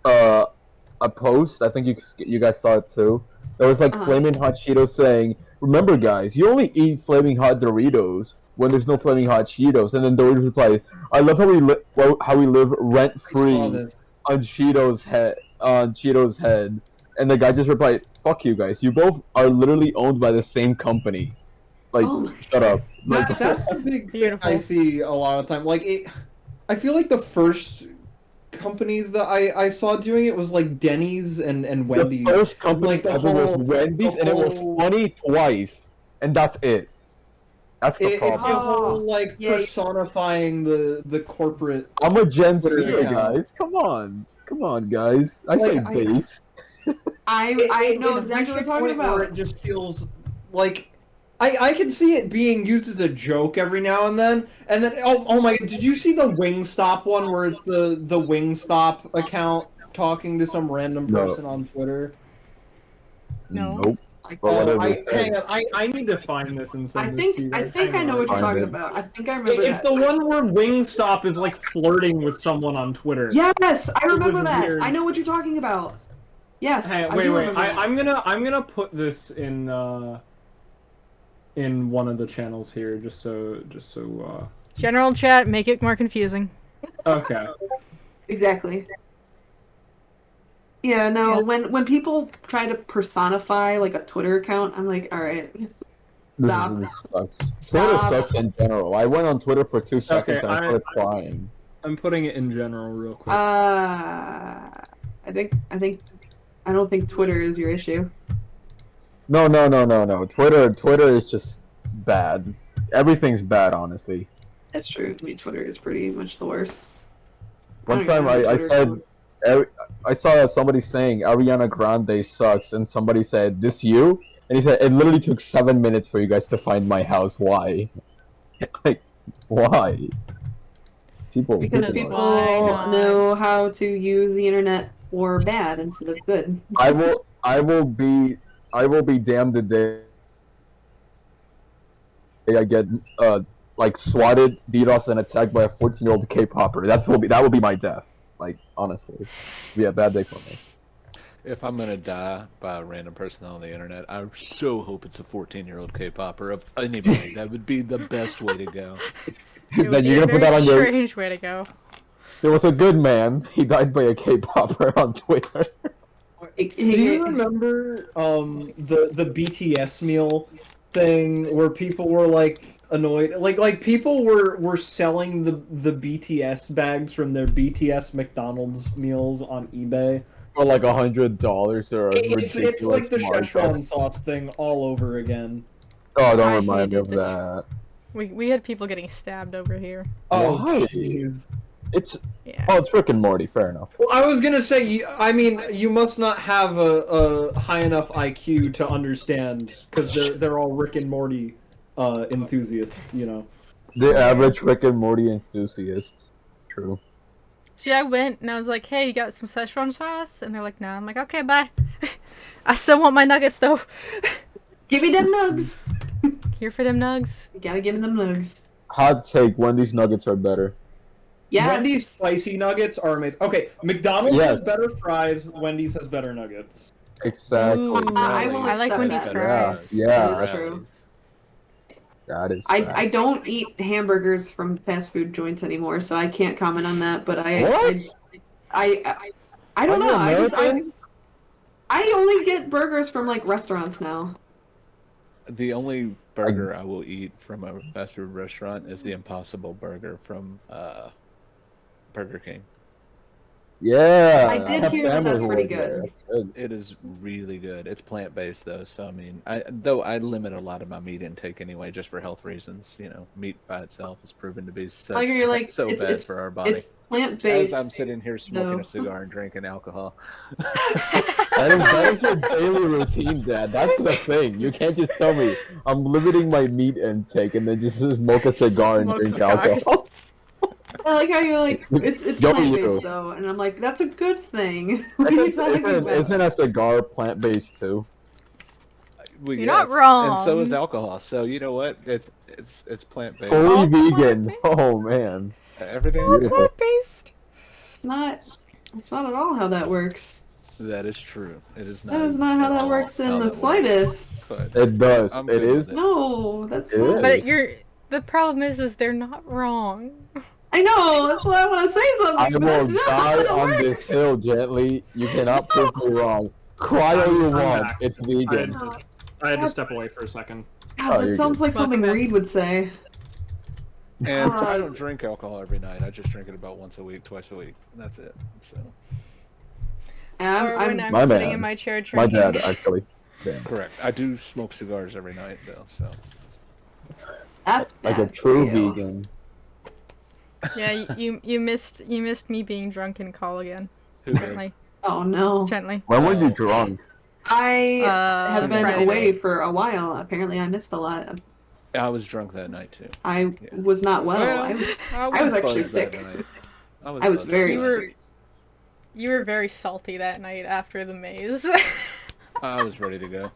a post. I think you guys saw it too. It was like Flaming Hot Cheetos saying, "Remember, guys, you only eat Flaming Hot Doritos when there's no Flaming Hot Cheetos." And then Doritos replied, "I love how we live rent free on Cheetos head And the guy just replied, "Fuck you guys. You both are literally owned by the same company. Like, shut up." Like, That's the big thing Beautiful. I see a lot of time. Like, I feel like the first companies that I saw doing it was like Denny's and Wendy's. the first company Like, the ever was whole- Wendy's, the and it was whole- funny twice, and that's it. That's the It's the problem. whole like Yeah. personifying the corporate. I'm a Gen Z, Twitter account. guys. Come on, guys. I say Like, base. I know It exactly what reached you're a talking point where about. it just feels like I can see it being used as a joke every now and then. Oh my god, did you see the Wingstop one where it's the Wingstop account talking to some random No. person on Twitter? No. Nope. But what did they say? Hang on, I need to find this and send I this to you think guys. I Hang know on. what you're Find talking it. about. I think I remember It's that. the one where Wingstop is like flirting with someone on Twitter. Yes, I remember was that. weird. I know what you're talking about. Yes, Hey, I wait, do wait. remember that. I'm gonna put this in one of the channels here, just so. General chat, make it more confusing. Okay. Exactly. Yeah, no, when people try to personify like a Twitter account, I'm like, all right. Stop. This sucks. Twitter Stop. sucks in general. I went on Twitter for 2 seconds Okay, and I started crying. I'm putting it in general real quick. I don't think Twitter is your issue. No. Twitter is just bad. Everything's bad, honestly. That's true. I mean, Twitter is pretty much the worst. One time I said, I saw somebody saying Ariana Grande sucks, and somebody said, "This you?" And he said, "It literally took 7 minutes for you guys to find my house. Why? Like, why?" Because Because people why not? know how to use the internet for bad instead of good. I will be damned the day I get like swatted, DDoS, and attacked by a 14-year-old K-popper. That will be my death. Like, honestly, it'd be a bad day for me. If I'm gonna die by a random person on the internet, I so hope it's a 14-year-old K-popper of anybody. That would be the best way to go. It would Then be you're a gonna put very that on your. strange way to go. There was a good man. He died by a K-popper on Twitter. Do you remember the BTS meal thing where people were like annoyed, like people were selling the BTS bags from their BTS McDonald's meals on eBay For like $100 or a it's ridiculous like the markup. Szechuan sauce thing all over again. Oh, don't I remind me of hated that. We had people getting stabbed over here. Oh, Why? jeez. It's Yeah. it's Rick and Morty. Fair enough. Well, I was gonna say, you must not have a high enough IQ to understand, because they're all Rick and Morty enthusiasts, you know. The average Rick and Morty enthusiast. True. See, I went and I was like, "Hey, you got some Szechuan sauce?" And they're like, "Nah." I'm like, "Okay, bye." I still want my nuggets though. Give me them nugs. Here for them nugs. You gotta give me them nugs. Hot take: Wendy's nuggets are better. Yes. Wendy's spicy nuggets are amazing. Okay, McDonald's Yes. has better fries. Wendy's has better nuggets. Exactly. Ooh, I will I like accept Wendy's that. fries. Yeah. That is true. That is. I facts. don't eat hamburgers from fast food joints anymore, so I can't comment on that. But I don't Are know. you American? I only get burgers from like restaurants now. The only burger I will eat from a fast food restaurant is the Impossible Burger from Burger King. Yeah, I did have hear that family that's who pretty work there. good. That's good. It is really good. It's plant based though, so I mean, I limit a lot of my meat intake anyway, just for health reasons. You know, meat by itself has proven to be Like such you're like so it's bad it's for our body. it's plant As I'm based. sitting here smoking though. a cigar and drinking alcohol. That is your daily routine, Dad. That's the thing. You can't just tell me I'm limiting my meat intake and then just smoke a cigar and Smoke drink cigars. alcohol. I like how you're like it's Go plant you. based though, and I'm like that's a good thing. What are you Isn't, talking isn't, about? isn't a cigar plant based too? Well, You're not yes, and so is wrong. alcohol. So you know what? It's plant based. Fully All vegan. plant-based. Oh man. Everything All Beautiful. plant based. It's not at all how that works. that is true. It is not. That is not how at that all works in how the that works. slightest. But It does. I'm It good with is. it. No, that's It not. is. But the problem is they're not wrong. I know. That's why I want to say I something. But will that's not die how that on works. this hill gently. You cannot prove me wrong. Cry all you I'm want. back. It's vegan. I had to step away for a second. God, you're that sounds good. like something Welcome back. Reed would say. And I God. don't drink alcohol every night. I just drink it about once a week, twice a week. And that's it. So Or when I'm My sitting man. in my chair My drinking. dad, actually. Damn. correct. I do smoke cigars every night though. So That's Like a bad true for you. vegan. Yeah, you missed me being drunk in call again. who did? Gently, Oh no. gently. When were you Oh. drunk? I have Two been months away ago. for a while. Apparently, I missed a lot. I was drunk that night too. I Yeah. was not well. I was actually buzzed that sick. night. I was buzzed very that You were night. you were very salty that night after the maze. I was ready to go.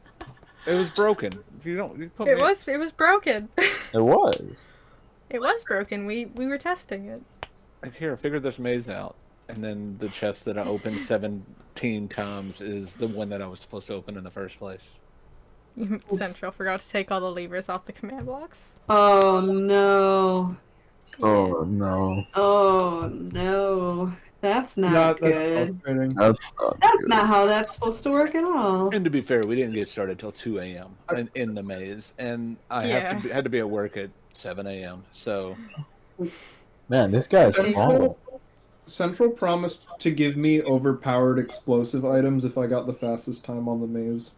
It was broken. If you don't, you put it me. was broken. It was. It was broken. We were testing it. Like, here, figure this maze out, and then the chest that I opened 17 times is the one that I was supposed to open in the first place. Central forgot to take all the levers off the command blocks. Oh no. Oh no. Oh no. That's not That's good. frustrating. That's not That's good. not how that's supposed to work at all. And to be fair, we didn't get started till 2 a.m. In the maze, and I had to be at work at 7 a.m. So Man, this guy's Central, awful. Central promised to give me overpowered explosive items if I got the fastest time on the maze.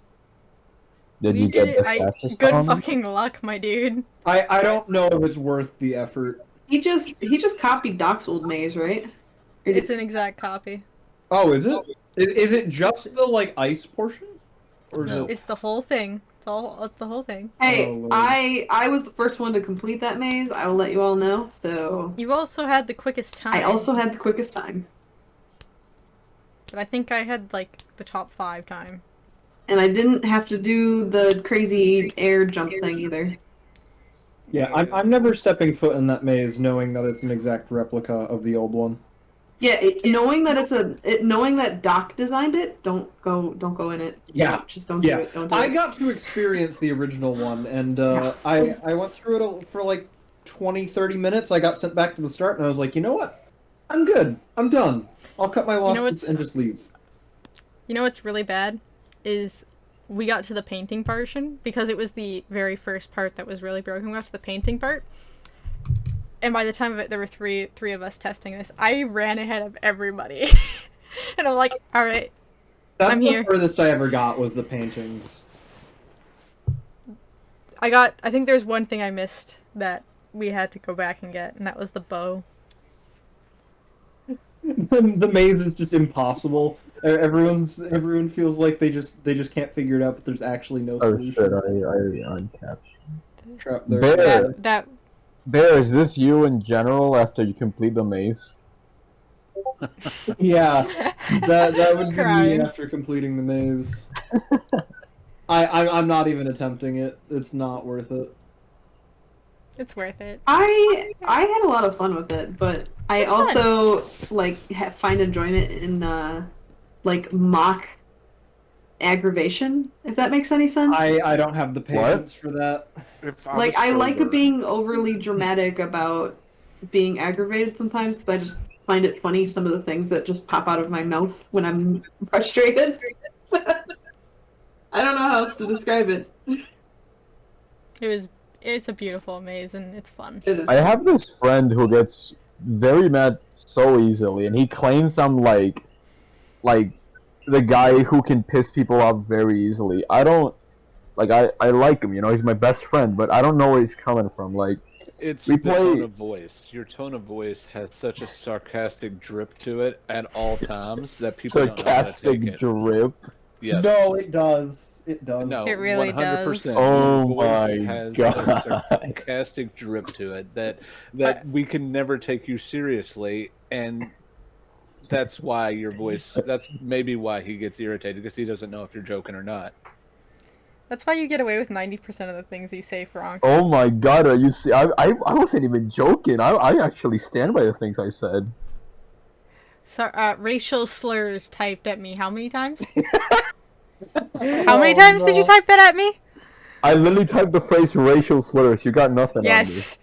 Did We you get did the it. fastest Good time? fucking luck, my dude. I don't know if it's worth the effort. He just copied Doc's old maze, right? Or It's did- an exact copy. Oh, is it? Is it just the like ice portion? Or is No. it? It's the whole thing. It's the whole thing. Hey, Oh, Lord. I was the first one to complete that maze. I will let you all know. So You also had the quickest time. I also had the quickest time, But I think I had like the top 5 time. and I didn't have to do the crazy air jump thing either. Yeah, I'm never stepping foot in that maze knowing that it's an exact replica of the old one. Yeah, knowing that knowing that Doc designed it, don't go in it. Yeah. Just don't do Yeah, it. Don't do I it. got to experience the original one, and I went through it for like 20, 30 minutes. I got sent back to the start, and I was like, you know what? I'm good. I'm done. I'll cut my losses what's- and just leave. You know what's really bad? Is we got to the painting portion because it was the very first part that was really broken. We got to the painting part. And by the time of it, there were three of us testing this. I ran ahead of everybody. And I'm like, all right, That's I'm the here. furthest I ever got was the paintings. I think there's one thing I missed that we had to go back and get, and that was the bow. The maze is just impossible. Everyone feels like they just can't figure it out, but there's actually no Oh solution. shit, I uncaptured. Trap there. Bear. That Bear, is this you in general after you complete the maze? Yeah, that would be me Crying. after completing the maze. I'm not even attempting it. It's not worth it. It's worth it. I had a lot of fun with it, but I It's fun. also like find enjoyment in like mock aggravation, if that makes any sense. I don't have the patience for that. if I Like was I like sober- being overly dramatic about being aggravated sometimes because I just find it funny some of the things that just pop out of my mouth when I'm frustrated. I don't know how else to describe it. It's a beautiful maze and it's fun. It is. I have this friend who gets very mad so easily, and he claims I'm like the guy who can piss people off very easily. I don't like. I like him, you know. He's my best friend, but I don't know where he's coming from. Like, It's we the play tone of voice. Your tone of voice has such a sarcastic drip to it at all times that people don't know how to take sarcastic it. drip. Yes. No, it does. It does. No, It really 100%. Oh Your voice my has God. a sarcastic drip to it that we can never take you seriously, and that's why your voice. That's maybe why he gets irritated, because he doesn't know if you're joking or not. That's why you get away with 90% of the things you say, Frank. Oh my God! Are you see? I wasn't even joking. I actually stand by the things I said. So, racial slurs typed at me. How many times? How many times did you type that at me? I literally typed the phrase racial slurs. You got nothing Yes.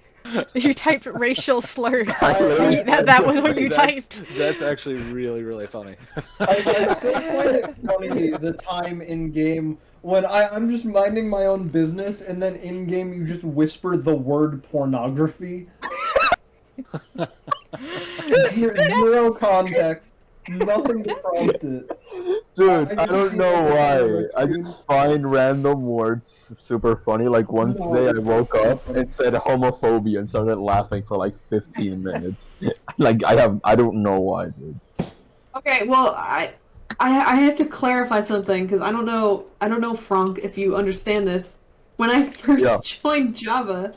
You typed racial slurs. I- that was what you typed. That's actually really, really funny. I still find it funny the time in game when I'm just minding my own business and then in game you just whisper the word pornography. Zero context, nothing to prompt it. Dude, I I just don't see know that why. I just find random words super funny. Like one No, day I it's woke not up funny. and said homophobia and started laughing for like 15 minutes. Like I don't know why, dude. Okay, well, I have to clarify something because I don't know, Frank, if you understand this. When I first Yeah. joined Java,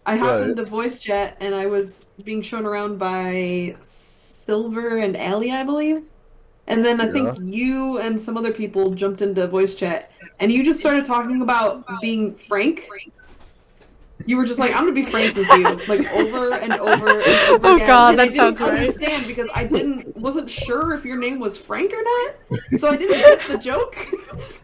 I happened to voice chat and I was being shown around by Silver and Allie, I believe. And then I think you and some other people jumped into voice chat and you just started talking about being frank. You were just like, I'm gonna be frank with you, like over and over and over Oh again. God, And that I sounds didn't right. understand because I wasn't sure if your name was Frank or not, so I didn't get the joke.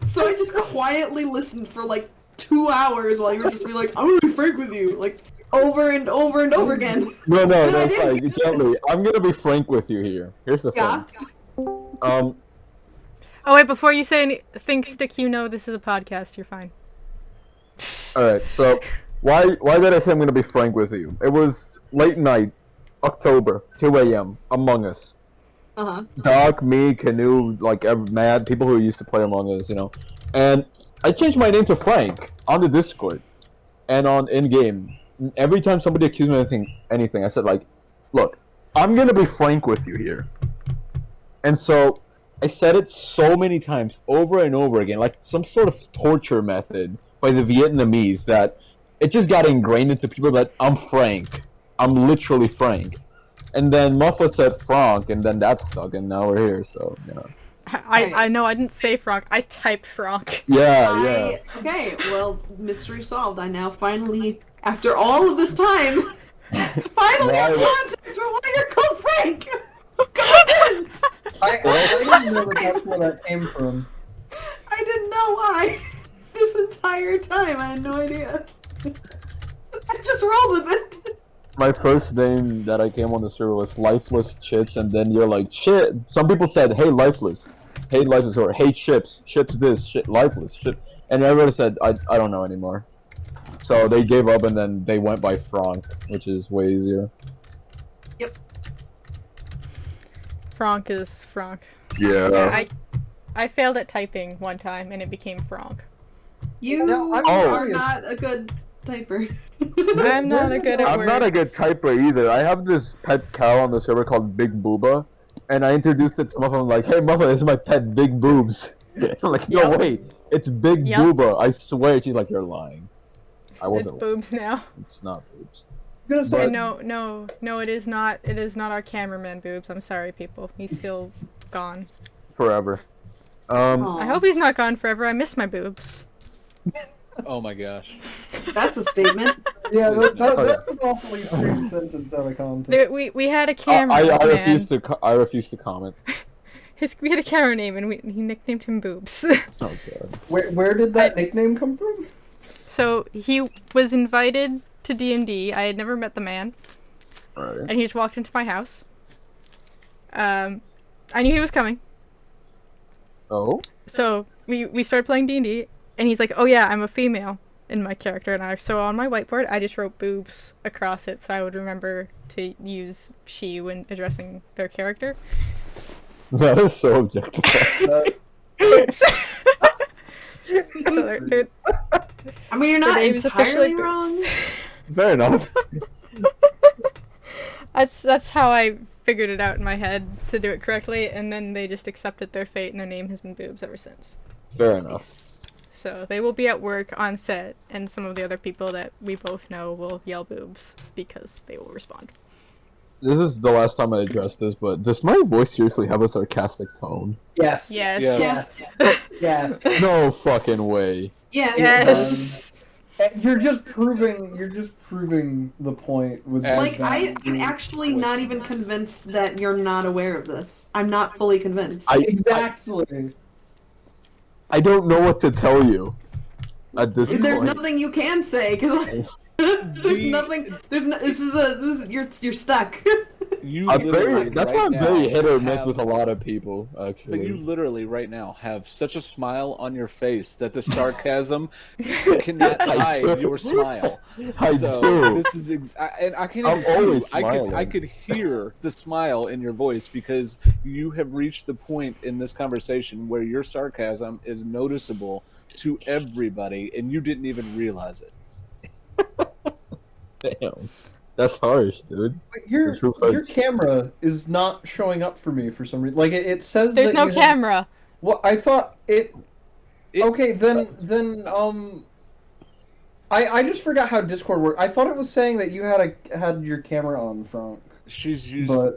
So I just quietly listened for like 2 hours while you were just be like, I'm gonna be frank with you, like over and over and over again. No, And I that's didn't fine. get it. Gently, I'm gonna be frank with you here. Here's the Yeah. thing. Oh wait, before you say anything, Stick, you know this is a podcast. You're fine. All right. So why did I say I'm gonna be frank with you? It was late night, October, 2 a.m. Among Us. Uh-huh. Doc, me, Canoe, like mad people who used to play Among Us, you know. And I changed my name to Frank on the Discord and on in-game. Every time somebody accused me of anything, I said like, "Look, I'm gonna be frank with you here." And so I said it so many times, over and over again, like some sort of torture method by the Vietnamese, that it just got ingrained into people that I'm frank. I'm literally frank. And then Muffa said Frank, and then that stuck, and now we're here, so, you know. I know I didn't say Frank. I typed Frank. Yeah. Okay, well, mystery solved. I now finally, after all of this time, finally have context for why you're called Frank! Because I didn't! I didn't know that's where that came from. I didn't know why. This entire time, I had no idea. I just rolled with it. My first name that I came on the server was Lifeless Chips, and then you're like, shit. Some people said, hey, Lifeless, or hey, Chips this, shit, Lifeless, shit. And everybody said, I don't know anymore. So they gave up, and then they went by Frank, which is way easier. Yep. Frank is Frank. Yeah. I failed at typing one time and it became Frank. You No, I'm are curious. not a good typer. I'm not a good at I'm words. not a good typer either. I have this pet cow on the server called Big Booba, and I introduced it to Muffa. I'm like, hey, Muffa, this is my pet, Big Boobs. I'm like, no, Yep. wait, it's Big Yep. Booba. I swear. She's like, you're lying. I It's wasn't. boobs now. It's not boobs. I'm gonna say, No, it is not. It is not our cameraman boobs. I'm sorry, people. He's still gone. Forever. I hope he's not gone forever. I miss my boobs. Oh my gosh. That's a statement. yeah, Please that's an awfully strange sentence out of context. We had a I cameraman. refuse to. I refuse to comment. We had a camera name and he nicknamed him Boobs. Oh god. Where did that nickname come from? So he was invited to D&D. I had never met the man. Alright. And he just walked into my house. I knew he was coming. Oh. So we started playing D&D, and he's like, "Oh yeah, I'm a female." in my character, and so on my whiteboard I just wrote boobs across it so I would remember to use she when addressing their character. That is so objectifying. Boobs. So they're I mean, you're not name's officially entirely Boobs. wrong. Fair enough. that's how I figured it out in my head to do it correctly, and then they just accepted their fate and their name has been Boobs ever since. Fair enough. So they will be at work on set, and some of the other people that we both know will yell boobs because they will respond. This is the last time I address this, but does my voice seriously have a sarcastic tone? Yes. Yes. Yes. Yes. No fucking way. Yeah. Yes. You're just proving the point with And- Like, I'm actually not even convinced that you're not aware of this. I'm not fully convinced. Exactly. I don't know what to tell you at this There's point. nothing you can say because there's nothing. There's no. This is you're stuck. You I'm literally that's right why I'm now very hit or miss have- with a lot of people, But actually. you literally right now have such a smile on your face that the sarcasm cannot I hide do. your smile. I So do. this is and I can't I'm even see always you. I smiling. could hear the smile in your voice because you have reached the point in this conversation where your sarcasm is noticeable to everybody and you didn't even realize it. Damn. That's harsh, dude. But your The truth hurts. camera is not showing up for me for some reason. Like it says There's that no you have- camera. Well, I thought it. Okay, then I just forgot how Discord worked. I thought it was saying that you had your camera on, Frank. She's used But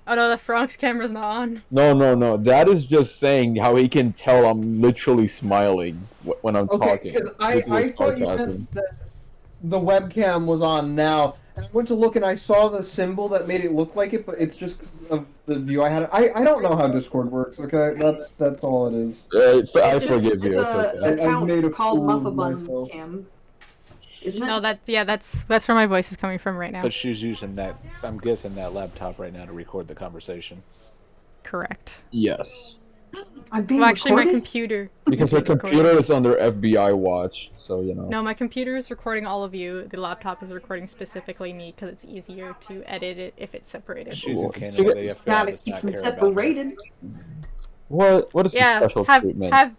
Oh no, the Frank's camera's not on. No. That is just saying how he can tell I'm literally smiling when I'm okay, talking. because I With his thought you sarcasm. meant that the webcam was on now, and I went to look and I saw the symbol that made it look like it, but it's just 'cause of the view I had. I don't know how Discord works. Okay, that's all it is. I It's forgive you. It's It's a okay. I've made a account called fool of Muffabun myself. Cam. Isn't it? No, that's where my voice is coming from right now. but she's using that I'm guessing that laptop right now to record the conversation. Correct. Yes. I'm being Well, actually, my recorded? computer. Because my is recording. computer is under FBI watch, so you know. No, my computer is recording all of you. The laptop is recording specifically me because it's easier to edit it if it's separated. She's in Cool. Canada, the FBI Gotta does keep not them care about her. separated. What is the Yeah, special treatment?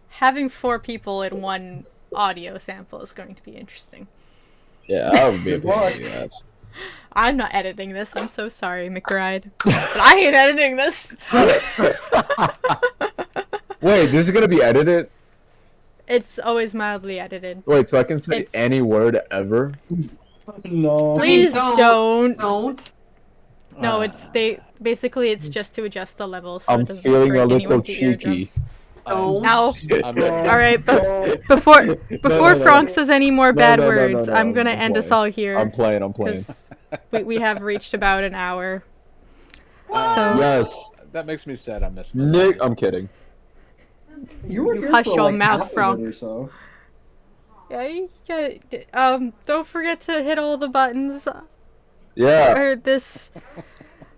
having 4 people in one audio sample is going to be interesting. Yeah, that would be a Good luck. pain in the ass. I'm not editing this. I'm so sorry, McBride. But I ain't editing this. Wait, this is gonna be edited? It's always mildly edited. Wait, so I can say It's- any word ever? No. Please don't. Don't. No, it's it's just to adjust the level. So I'm it doesn't feeling break a little anyone's cheeky. eardrums. Don't. Now, I'm ready. all right, but before no, Frank no. says any more No, bad no, no, no, words, no, I'm gonna I'm end us playing. all here. I'm playing. Because we have reached about an hour. Uh, So Yes. That makes me sad I missed my Nick, I'm kidding. You were You here hush for your like mouth, half of it Frank. or so. don't forget to hit all the buttons Yeah.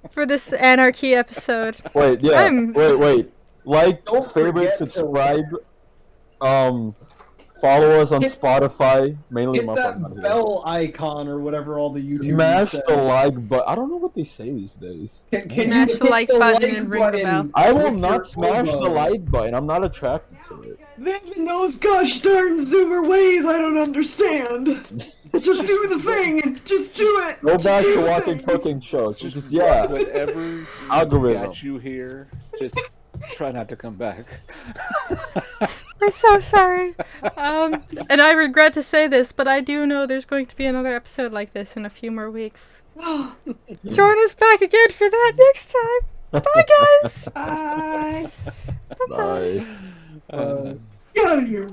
for this Anarchy episode. Wait, yeah. I'm- Wait. Like, Don't favorite, forget to- subscribe. Follow us on Hit- Spotify. Mainly Hit my that phone. bell icon or whatever all the YouTubers Smash say. the like button. I don't know what they say these days. Can Smash you the hit like button and ring the bell. I will with your not smash the elbow? like button. I'm not attracted to it. In those gosh darn Zoomer ways, I don't understand. Just do the thing. Just do it. Go Just back do to the watching thing. cooking shows. Just Just yeah. whatever Algorithm. got you here. Just try not to come back. I'm so sorry. And I regret to say this, but I do know there's going to be another episode like this in a few more weeks. Join us back again for that next time. Bye, guys. Bye. Bye. Uh, Get out of here.